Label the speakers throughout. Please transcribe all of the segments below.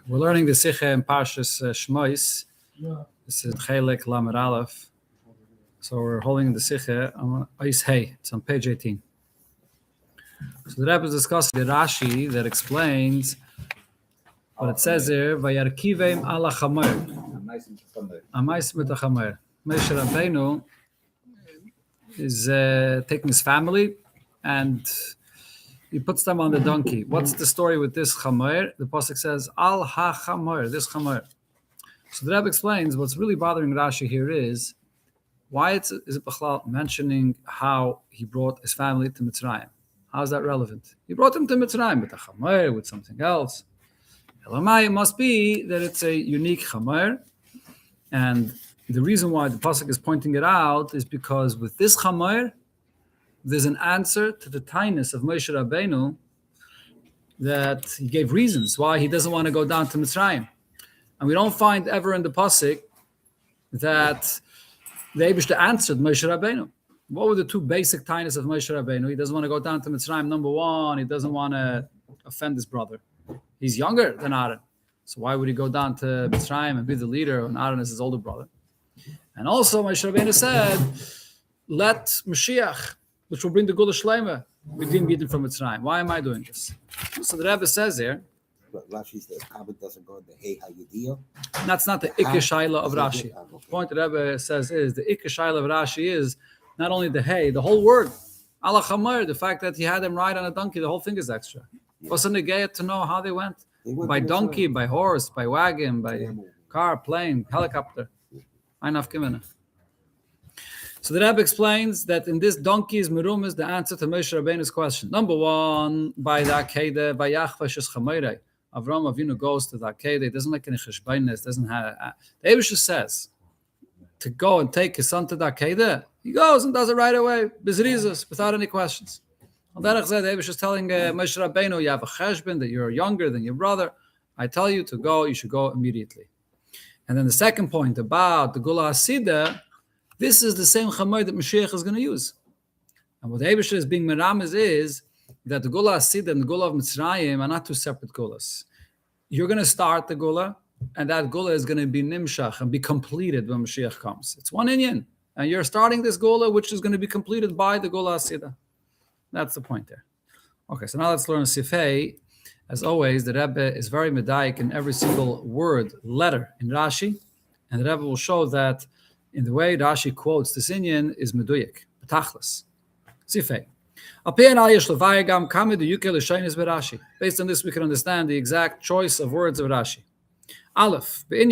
Speaker 1: We're learning the Sikha in Parshas Shmois. This is Chelek Lamed Aleph. So we're holding the Sikha on Eis Hey. It's on page 18. So the Rebbe is discussing the Rashi that explains what it says here. Vayarkiveim ala chamer. Amais mit chamer. Moshe Rabbeinu is taking his family and he puts them on the donkey. What's the story with this chamer? The pasuk says al ha chamer, this chamer. So the Rebbe explains what's really bothering Rashi here is why is it Bechlal mentioning how he brought his family to Mitzrayim? How is that relevant? He brought them to Mitzrayim with a chamer, with something else. Elamai, it must be that it's a unique chamer, and the reason why the pasuk is pointing it out is because with this chamer, there's an answer to the tinus of Moshe Rabbeinu that he gave reasons why he doesn't want to go down to Mitzrayim. And we don't find ever in the pasuk that the Eibishter answered Moshe Rabbeinu. What were the two basic tinus of Moshe Rabbeinu? He doesn't want to go down to Mitzrayim, number one. He doesn't want to offend his brother. He's younger than Aaron. So why would he go down to Mitzrayim and be the leader when Aaron is his older brother? And also Moshe Rabbeinu said, let Moshiach, which will bring the Gula Shleima, redeem Yidden from Mitzrayim. Why am I doing this? So the Rebbe says here,
Speaker 2: but Rashi says Kabbalah doesn't go in the Hey Hayidiyah.
Speaker 1: That's not the Ikke Shaila of Rashi. The point the Rebbe says is the Ikke Shaila of Rashi is not only the Hey, the whole word. Allah Chamar, the fact that he had them ride on a donkey, the whole thing is extra. Wasn't a gay to know how they went by donkey, by horse, by wagon, by car, plane, helicopter. Einaf Kimena. So the Rebbe explains that in this donkey's merum is the answer to Moshe Rabbeinu's question. Number one, by the Akedah, by Yachvash's Chameirei. Avram Avinu goes to the Akedah, he doesn't make any cheshbainis, doesn't have. The Eibishter says to go and take his son to the Akedah. He goes and does it right away, bizrizos, without any questions. On that the Eibishter is telling Moshe Rabbeinu, you have a cheshbon, that you're younger than your brother. I tell you to go, you should go immediately. And then the second point about the Gula Hasidah, this is the same chamer that Mashiach is going to use. And what the Eibishter is being merames is that the Gula Hasidah and the Gula of Mitzrayim are not two separate Gulas. You're going to start the Gula, and that Gula is going to be nimshach and be completed when Mashiach comes. It's one Inyan. And you're starting this Gula, which is going to be completed by the Gula Hasidah. That's the point there. Okay, so now let's learn Sifei. As always, the Rebbe is very medayik in every single word, letter in Rashi. And the Rebbe will show that in the way Rashi quotes this Inyan is meduyik, betachlis. Sifei. Based on this, we can understand the exact choice of words of Rashi. Aleph. When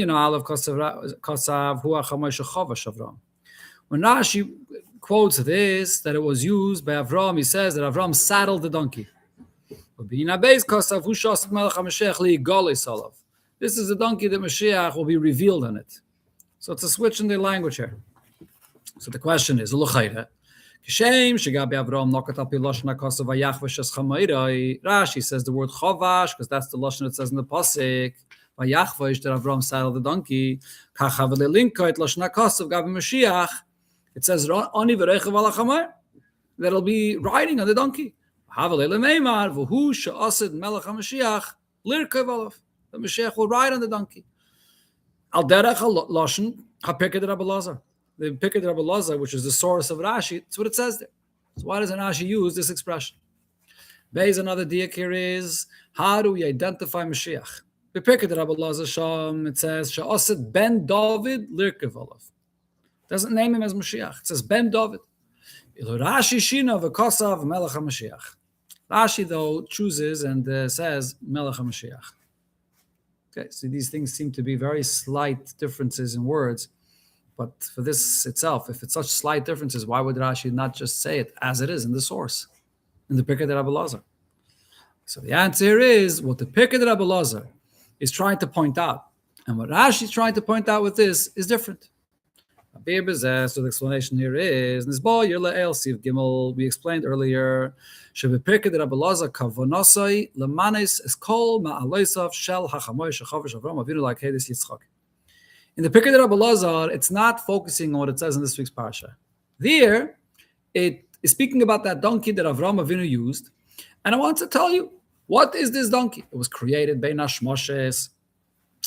Speaker 1: Rashi quotes this, that it was used by Avram, he says that Avram saddled the donkey. This is the donkey that Mashiach will be revealed on it. So it's a switch in the language here. So the question is, Rashi says the word chovash, because that's the lashon it says in the pasuk. Vayachvash that Avram saddled the donkey. It says that'll be riding on the donkey. The Mashiach will ride on the donkey. Al derech lashon hapikad Rabbi Lazar. The Pikad Rabbi Lazar, which is the source of Rashi, that's what it says there. So why does Rashi use this expression? Based another diak here is, how do we identify Mashiach? The Pikad Rabbi Lazar Sham, it says, Sha'asid ben David lirkev olav. Doesn't name him as Mashiach. It says ben David. Rashi shina v'kosav melech HaMashiach. Rashi, though, chooses and says melech HaMashiach. Okay, so these things seem to be very slight differences in words. But for this itself, if it's such slight differences, why would Rashi not just say it as it is in the source, in the Pikad Rabbi Lazar? So the answer is what the Pikad Rabbi Lazar is trying to point out, and what Rashi is trying to point out with this is different. So the explanation here is, we explained earlier, in the Pikad Rabbi Lazar, it's not focusing on what it says in this week's parsha. There, it is speaking about that donkey that Avram Avinu used, and I want to tell you What is this donkey? It was created by Nashmoshes.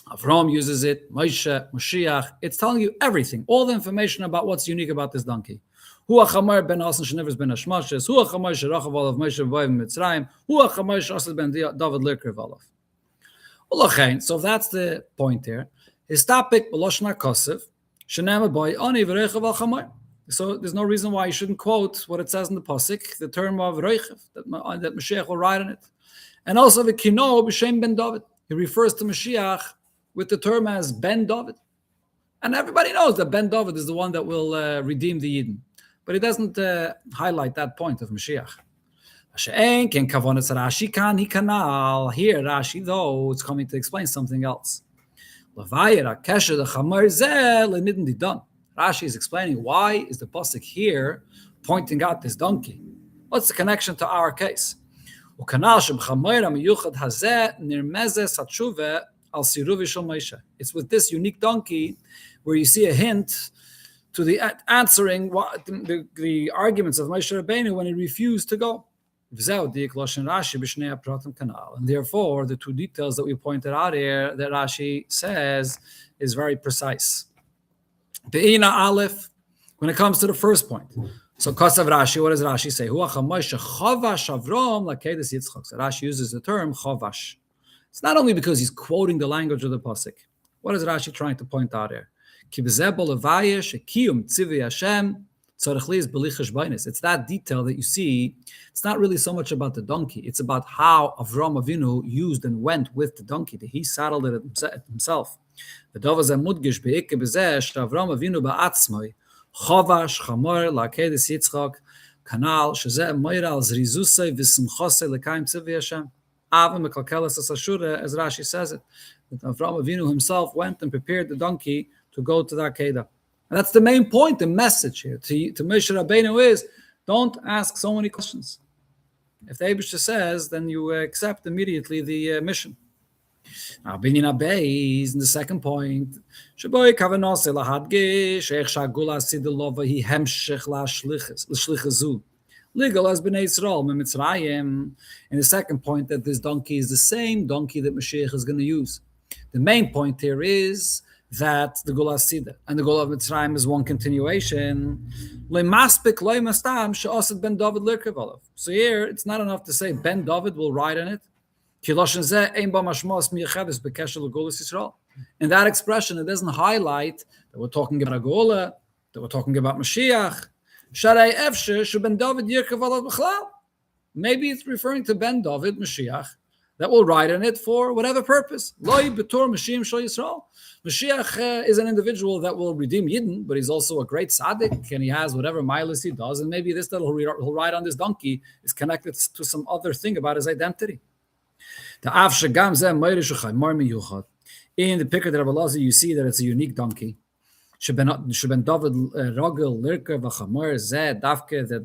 Speaker 1: Avram uses it, Moshe, Moshiach. It's telling you everything, all the information about what's unique about this donkey. Hu achamar ben Asan shenivers ben Hashmoshes. Hu achamar sherachav olav Moshe v'ayim Mitzrayim. Hu achamar shasad ben David lirker v'olav. So that's the point here. His topic, B'loshna Kosev, Shenema boy Ani v'reichav al-chamar. So there's no reason why you shouldn't quote what it says in the pasuk, the term of reichav that Mashiach will write on it, and also the kino b'shem ben David. He refers to Mashiach with the term as Ben David, and everybody knows that Ben David is the one that will redeem the Yidden, but he doesn't highlight that point of Mashiach. Here, Rashi, though, it's coming to explain something else. Rashi is explaining why is the pasuk here pointing out this donkey. What's the connection to our case? It's with this unique donkey where you see a hint to the answering the arguments of Moshe Rabbeinu when he refused to go. And therefore, the two details that we pointed out here that Rashi says is very precise. Be'ina Aleph, when it comes to the first point. So, Kosav Rashi, what does Rashi say? So Rashi uses the term chovash. It's not only because he's quoting the language of the pasuk. What is Rashi trying to point out here? It's that detail that you see. It's not really so much about the donkey. It's about how Avram Avinu used and went with the donkey. That he saddled it himself. Avram Avinu ba'atzmai chovash chamor lakedes Yitzchak kanal shezeh moira al zrizusay v'simchosay lekaim tzivei Hashem avim mekalkelas asashura, as Rashi says it. That Avram Avinu himself went and prepared the donkey to go to the Akedah. And that's the main point, the message here to Moshe Rabbeinu is, don't ask so many questions. If the Eibusha says, then you accept immediately the mission. Now, Binyan Abayis, in the second point, Shaboy Kavanose Lahadgish, Ech Shagula Sidilova, he Hemshech La Shlichazu. Legal as Bnei Yisrael, Mitzrayim. In the second point, that this donkey is the same donkey that Mashiach is going to use. The main point here is that the Gula Sida and the Gula of Mitzrayim is one continuation. So here, it's not enough to say Ben David will ride on it. In that expression, it doesn't highlight that we're talking about a Gula, that we're talking about Mashiach. Maybe it's referring to Ben David, Mashiach, that will ride on it for whatever purpose. Mashiach is an individual that will redeem Yidden, but he's also a great tzaddik, and he has whatever milas he does, and maybe this that he'll ride on this donkey is connected to some other thing about his identity. In the Picker Rabbi Oster, you see that it's a unique donkey. That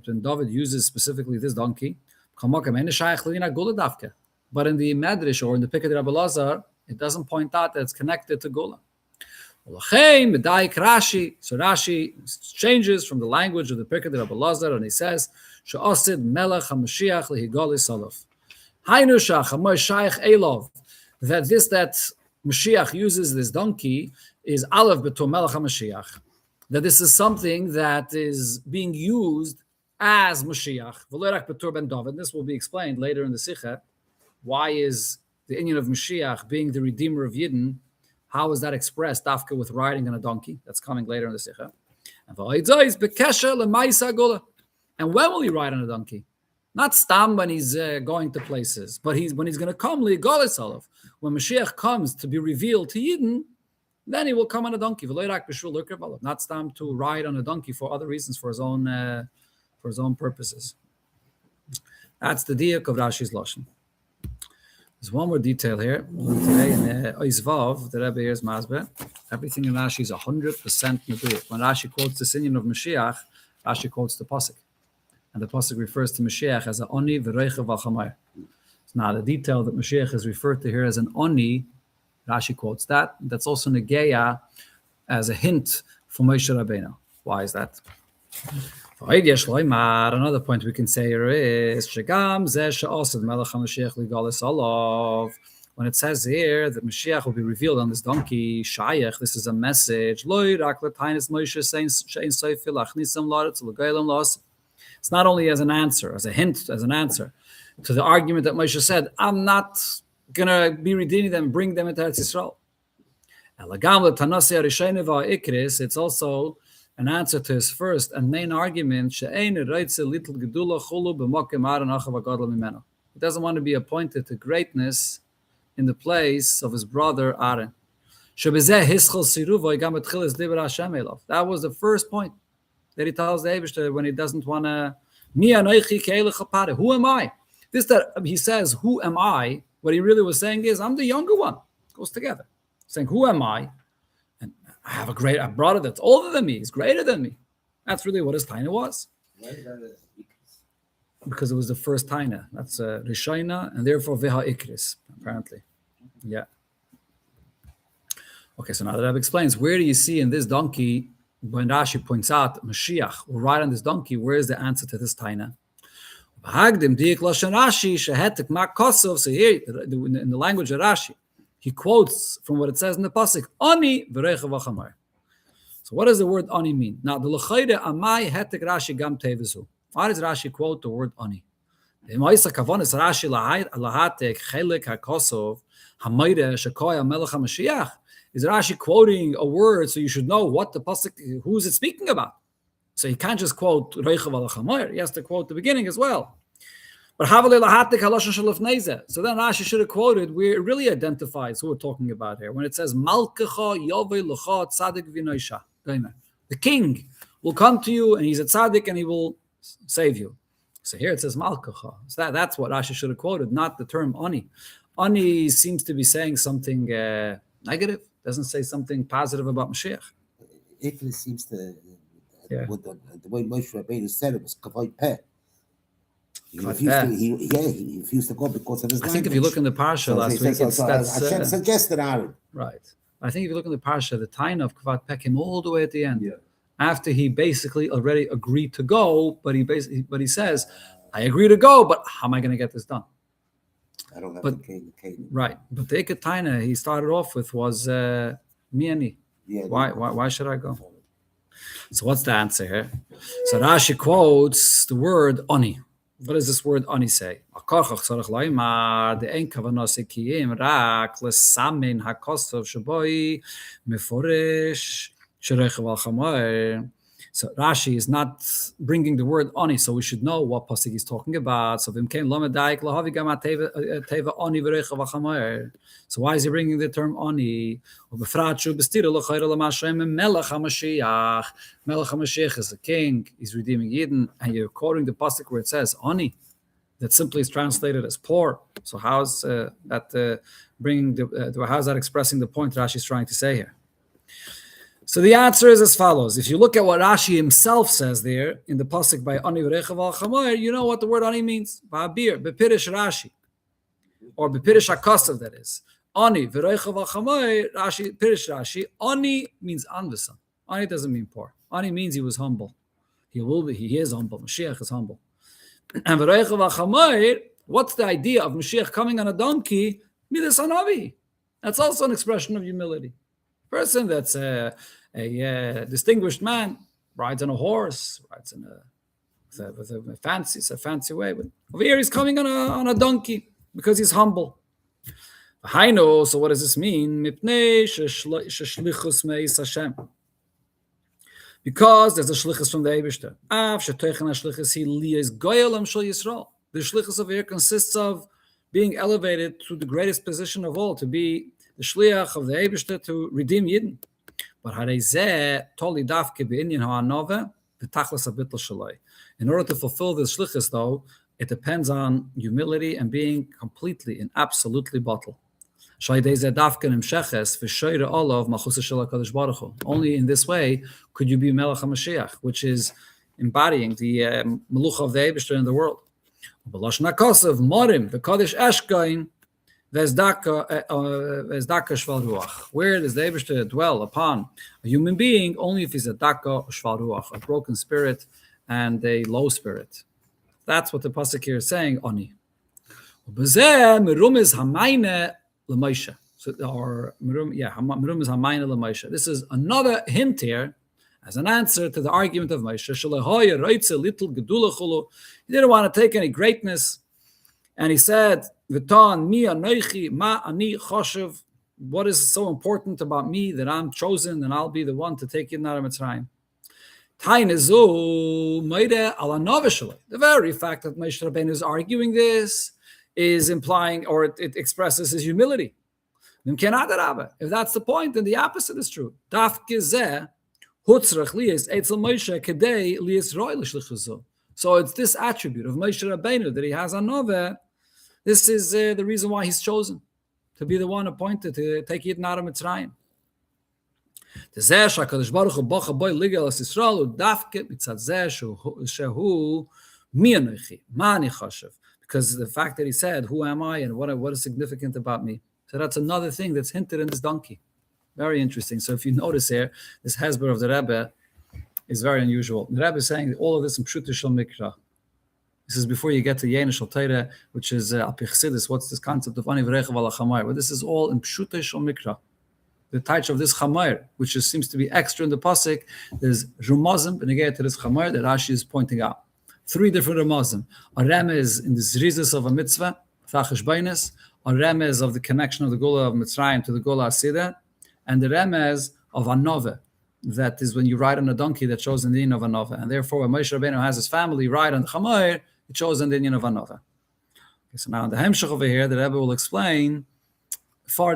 Speaker 1: Ben David uses specifically this donkey. But in the Medrash or in the Picker Rabbi Oster, it doesn't point out that it's connected to Gula. So Rashi changes from the language of the Picker Rabbi Oster, and he says, "She'osid melech haMashiach lehigoli salaf." That Mashiach uses this donkey is Aleph B'tor Melech HaMashiach. That this is something that is being used as Mashiach. V'lerach B'tor Ben David. This will be explained later in the Sikha. Why is the inyan of Mashiach being the Redeemer of Yidden? How is that expressed after with riding on a donkey? That's coming later in the Sikha. And when will he ride on a donkey? Not stam when he's going to places, but when he's going to come, when Mashiach comes to be revealed to Yidden, then he will come on a donkey. Not stam to ride on a donkey for other reasons, for his own purposes. That's the diak of Rashi's lashon. There's one more detail here. Today in Oizvav, the Rebbe here's Masbeh. Everything in Rashi is 100% meduyik. When Rashi quotes the inyan of Mashiach, Rashi quotes the pasuk. And the pasuk refers to Mashiach as an oni v'reichav al-chamar. Now, the detail that Mashiach is referred to here as an oni, Rashi quotes that. That's also negeya as a hint for Moshe Rabbeinu. Why is that? Another point we can say here is when it says here that Mashiach will be revealed on this donkey, Shayach, this is a message. It's not only as an answer, as a hint, as an answer to the argument that Moshe said, I'm not going to be redeeming them, bring them into Eretz Yisrael. It's also an answer to his first and main argument. He doesn't want to be appointed to greatness in the place of his brother Aaron. That was the first point that he tells the Eibishter when he doesn't want to. Who am I? This that he says, who am I? What he really was saying is, I'm the younger one. It goes together. Saying, who am I? And I have a brother that's older than me. He's greater than me. That's really what his taina was. Because it was the first taina. That's Rishoina, and therefore Veha Ikris, apparently. Yeah. Okay, so now that I've explained, where do you see in this donkey, when Rashi points out Mashiach will ride on this donkey, where is the answer to this taina? So here, in the language of Rashi, he quotes from what it says in the pasuk, Ani v'reicha v'chamar. So what does the word Ani mean? Now, the l'chayre amai hetek Rashi gam tevizu. Why does Rashi quote the word Ani? The ma'isa kavonis Rashi lahatek chelik hakosov hamayre shekoya melech haMashiach. Is Rashi quoting a word so you should know what the pasuk, who is it speaking about? So he can't just quote Reicha v'Lachamayr. He has to quote the beginning as well. But Havale lahatik haloshen shalafneze. So then Rashi should have quoted where it really identifies who we're talking about here. When it says Malkecha Yovei Lucha Tzadik V'Noisha. The king will come to you and he's a tzaddik and he will save you. So here it says Malkecha. So that's what Rashi should have quoted, not the term Ani. Ani seems to be saying something negative. Doesn't say something positive about Mashiach.
Speaker 2: It seems to, the way Moshe Rabbeinu said it was kavod peh. He refused to go because of his language. I
Speaker 1: think if you look in the parsha last week,
Speaker 2: Hashem suggested Aaron.
Speaker 1: Right. I think if you look in the parsha, the taina of kavod peh came all the way at the end. Yeah. After he basically already agreed to go, but he says, I agree to go, but how am I going to get this done?
Speaker 2: I don't have the cadence.
Speaker 1: Right. But the Ikataina he started off with was Miani. Yeah, why should I go? So what's the answer here? So Rashi quotes the word Ani. What does this word Ani say? So Rashi is not bringing the word Ani, so we should know what pasuk he's talking about. So why is he bringing the term Ani? Melech HaMashiach is the king, he's redeeming Yidden, and you're quoting the pasuk where it says Ani, that simply is translated as poor. So how's that how's that expressing the point Rashi is trying to say here? So the answer is as follows. If you look at what Rashi himself says there in the pasuk by Ani v'reicha v'alchamayr, you know what the word Ani means. Ba'abir, bepirish Rashi, or bepirish HaKosav, that is. Ani v'reicha v'alchamayr, Rashi, pirish Rashi. Ani means anvisa. Ani doesn't mean poor. Ani means he was humble. He is humble. Mashiach is humble. And v'reicha v'alchamayr, what's the idea of Mashiach coming on a donkey? Midas hanavi. That's also an expression of humility. Person that's a distinguished man rides on a horse, rides in a fancy way. But over here he's coming on a donkey because he's humble. So what does this mean? Because there's a shlichus from the Eibishter. The shlichus over here consists of being elevated to the greatest position of all, to be the shliach of the Eibishter to redeem Yidden. But in order to fulfill this shlichus, though, it depends on humility and being completely and absolutely bottled. Only in this way could you be Melech HaMashiach, which is embodying the Melucha of the Eibishter in the world. Where does the Eibishter dwell upon a human being? Only if he's a daka or shval ruach, a broken spirit and a low spirit. That's what the pasuk here is saying. Oni. So, this is another hint here as an answer to the argument of Moshe. He didn't want to take any greatness, and he said, what is so important about me that I'm chosen and I'll be the one to take Yidden out of Mitzrayim? The very fact that Moshe Rabbeinu is arguing this is implying, or it expresses his humility. If that's the point, then the opposite is true. So it's this attribute of Moshe Rabbeinu that he has on Noveh. This is the reason why he's chosen to be the one appointed to take Yidden out of Mitzrayim. Because the fact that he said, who am I and what is significant about me? So that's another thing that's hinted in this donkey. Very interesting. So if you notice here, this hesber of the Rebbe is very unusual. The Rebbe is saying all of this in Pshuta Shel Mikra. This is before you get to Yena Shel Teire, which is Apichsidis. What's this concept of Ani V'rechav Ala Chamayr? But this is all in Pshuta Shel Mikra. The touch of this Chamayr, which seems to be extra in the pasuk. There's Rumazim b'negei to this Chamayr that Rashi is pointing out. 3 different Rumazim. A remez in the Zrizis of a mitzvah, Fachish Bainis, a remez of the connection of the Gula of Mitzrayim to the Gula Asidah, and the remez of Anova. That is when you ride on a donkey that shows in the Indian of Anova. And therefore, when Moshe Rabbeinu has his family ride on the Chamayr, it shows in the Indian of Anova. Okay, so now in the Hemshech over here, the Rebbe will explain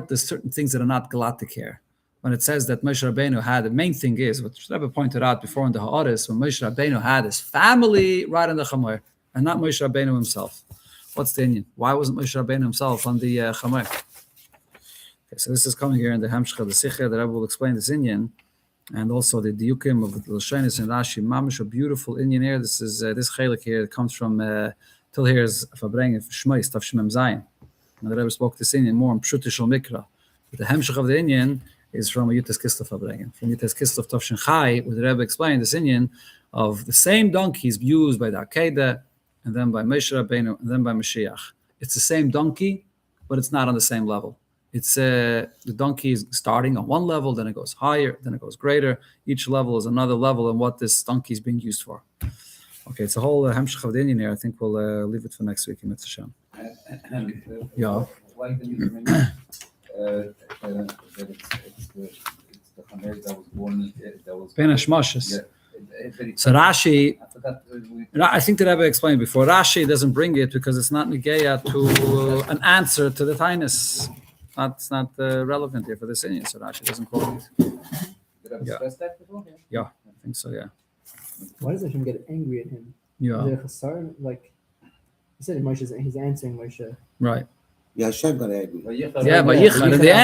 Speaker 1: there's certain things that are not galactic here. When it says that Moshe Rabbeinu had, the main thing is, what the Rebbe pointed out before in the Ha'aris, when Moshe Rabbeinu had his family ride on the Chamayr, and not Moshe Rabbeinu himself. What's the Indian? Why wasn't Moshe Rabbeinu himself on the Chamayr? Okay, so this is coming here in the Hemshech of the Sikha. The Rebbe will explain this Indian, and also the Diukim of the Lashonis and Rashi. Mamish, a beautiful Indian here. This is this chelik here. It comes from till here's Fabrengen Shmois Tavshimem Zayin. And the Rebbe spoke this Indian more in Pshuta Shel Mikra. But the Hemshech of the Indian is from a Yutes Kislev Fabrengen. From Yutes Kislev Tavshin Chai, where the Rebbe explained this Indian of the same donkeys used by the Akedah, and then by Moshe Rabbeinu, and then by Mashiach. It's the same donkey, but it's not on the same level. It's the donkey is starting on one level, then it goes higher, then it goes greater. Each level is another level and what this donkey is being used for. Okay, it's a whole Hemshech of the Indian here. I think we'll leave it for next week in Mitzvah. Yeah.
Speaker 3: Why didn't you remember that it's the Chamer that was born, that was...
Speaker 1: Ben Hashmoshes. So Rashi, I think the Rebbe explained before, Rashi doesn't bring it because it's not negeya to an answer to the Tainus. It's not relevant here for this Indian, so Rashi doesn't quote it.
Speaker 3: Did I stress that before?
Speaker 1: Yeah, I think so, yeah.
Speaker 4: Why does Hashem get angry at him?
Speaker 1: Yeah.
Speaker 4: Is it a chasar? Like, he said Moshe, he's answering Moshe.
Speaker 1: Right.
Speaker 2: Yeah, Hashem got angry.
Speaker 1: Yeah, but Yichar, in the end,